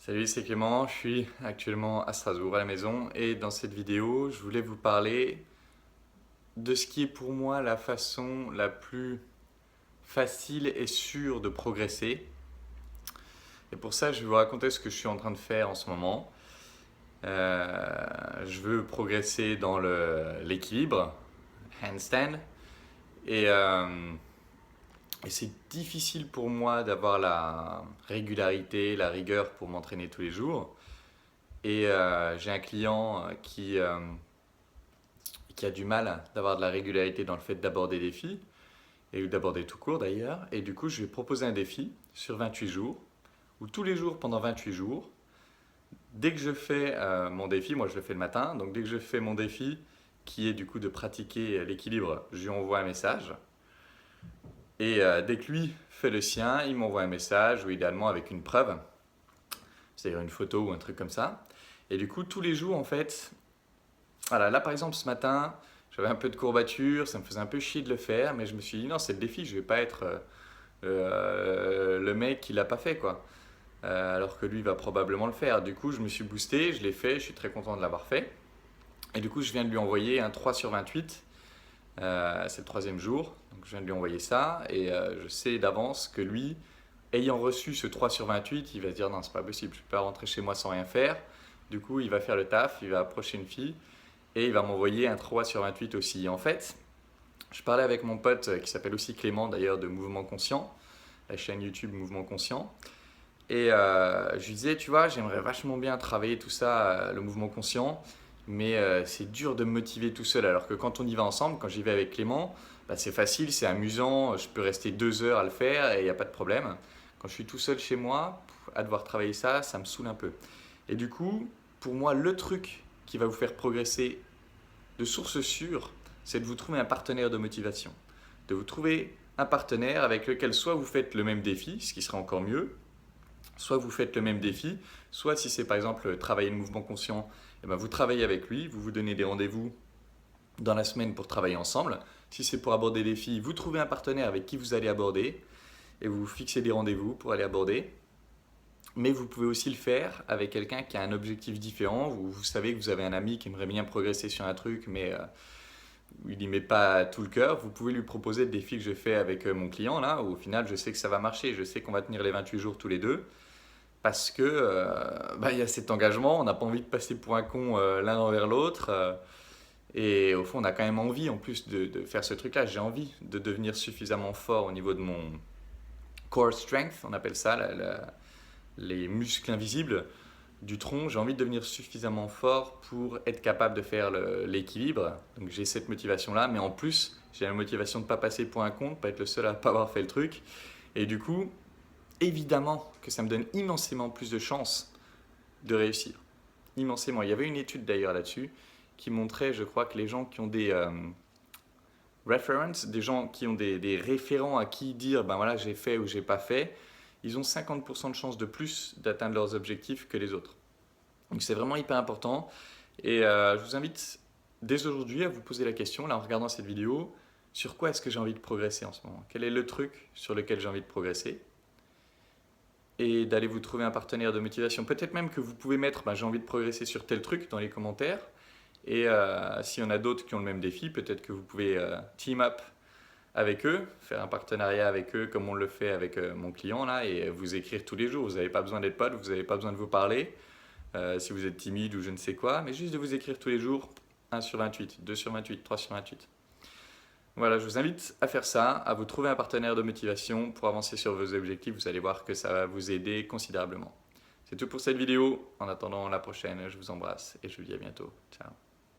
Salut, c'est Clément, je suis actuellement à Strasbourg à la maison et dans cette vidéo, je voulais vous parler de ce qui est pour moi la façon la plus facile et sûre de progresser. Et pour ça, je vais vous raconter ce que je suis en train de faire en ce moment. Je veux progresser dans l'équilibre, handstand, et, euh, et c'est difficile pour moi d'avoir la régularité, la rigueur pour m'entraîner tous les jours. Et j'ai un client qui a du mal d'avoir de la régularité dans le fait d'aborder des défis, et d'aborder tout court d'ailleurs. Et du coup, je vais proposer un défi sur 28 jours, ou tous les jours pendant 28 jours. Dès que je fais mon défi, moi je le fais le matin, donc dès que je fais mon défi, qui est du coup de pratiquer l'équilibre, je lui envoie un message. Et dès que lui fait le sien, il m'envoie un message, ou idéalement avec une preuve, c'est-à-dire une photo ou un truc comme ça. Et du coup, tous les jours, en fait, voilà, là par exemple ce matin, j'avais un peu de courbature, ça me faisait un peu chier de le faire, mais je me suis dit non, c'est le défi, je vais pas être le mec qui l'a pas fait quoi. Alors que lui va probablement le faire. Du coup, je me suis boosté, je l'ai fait, je suis très content de l'avoir fait. Et du coup, je viens de lui envoyer un 3 sur 28. C'est le troisième jour, donc je viens de lui envoyer ça. Et je sais d'avance que lui, ayant reçu ce 3 sur 28, il va se dire non, c'est pas possible, je peux pas rentrer chez moi sans rien faire. Du coup, il va faire le taf, il va approcher une fille et il va m'envoyer un 3 sur 28 aussi. En fait, je parlais avec mon pote qui s'appelle aussi Clément d'ailleurs de Mouvement Conscient, la chaîne YouTube Mouvement Conscient. Et je lui disais, tu vois, j'aimerais vachement bien travailler tout ça, le mouvement conscient, mais c'est dur de me motiver tout seul. Alors que quand on y va ensemble, quand j'y vais avec Clément, bah, c'est facile, c'est amusant, je peux rester 2 heures à le faire et il n'y a pas de problème. Quand je suis tout seul chez moi, à devoir travailler ça, ça me saoule un peu. Et du coup, pour moi, le truc qui va vous faire progresser de source sûre, c'est de vous trouver un partenaire de motivation. De vous trouver un partenaire avec lequel soit vous faites le même défi, ce qui serait encore mieux, soit vous faites le même défi, soit si c'est par exemple travailler le mouvement conscient, eh ben vous travaillez avec lui, vous vous donnez des rendez-vous dans la semaine pour travailler ensemble. Si c'est pour aborder des défis, vous trouvez un partenaire avec qui vous allez aborder et vous fixez des rendez-vous pour aller aborder. Mais vous pouvez aussi le faire avec quelqu'un qui a un objectif différent. Vous savez que vous avez un ami qui aimerait bien progresser sur un truc, mais il n'y met pas tout le cœur. Vous pouvez lui proposer le défi que je fais avec mon client, là, où au final, je sais que ça va marcher. Je sais qu'on va tenir les 28 jours tous les deux. Parce que bah, y a cet engagement, on n'a pas envie de passer pour un con l'un envers l'autre. Et au fond, on a quand même envie, en plus de faire ce truc-là, j'ai envie de devenir suffisamment fort au niveau de mon core strength, on appelle ça, les muscles invisibles du tronc. J'ai envie de devenir suffisamment fort pour être capable de faire l'équilibre. Donc j'ai cette motivation-là, mais en plus, j'ai la motivation de ne pas passer pour un con, de ne pas être le seul à ne pas avoir fait le truc. Et du coup, évidemment que ça me donne immensément plus de chances de réussir. Immensément. Il y avait une étude d'ailleurs là-dessus qui montrait, je crois, que les gens qui ont des references, des gens qui ont des référents à qui dire ben voilà, j'ai fait ou j'ai pas fait, ils ont 50% de chances de plus d'atteindre leurs objectifs que les autres. Donc c'est vraiment hyper important. Et je vous invite dès aujourd'hui à vous poser la question, là en regardant cette vidéo, sur quoi est-ce que j'ai envie de progresser en ce moment? Quel est le truc sur lequel j'ai envie de progresser? Et d'aller vous trouver un partenaire de motivation. Peut-être même que vous pouvez mettre j'ai envie de progresser sur tel truc dans les commentaires. Et s'il y en a d'autres qui ont le même défi, peut-être que vous pouvez team up avec eux, faire un partenariat avec eux comme on le fait avec mon client là, et vous écrire tous les jours. Vous n'avez pas besoin d'être pote, vous n'avez pas besoin de vous parler si vous êtes timide ou je ne sais quoi, mais juste de vous écrire tous les jours 1 sur 28, 2 sur 28, 3 sur 28. Voilà, je vous invite à faire ça, à vous trouver un partenaire de motivation pour avancer sur vos objectifs. Vous allez voir que ça va vous aider considérablement. C'est tout pour cette vidéo. En attendant la prochaine, je vous embrasse et je vous dis à bientôt. Ciao.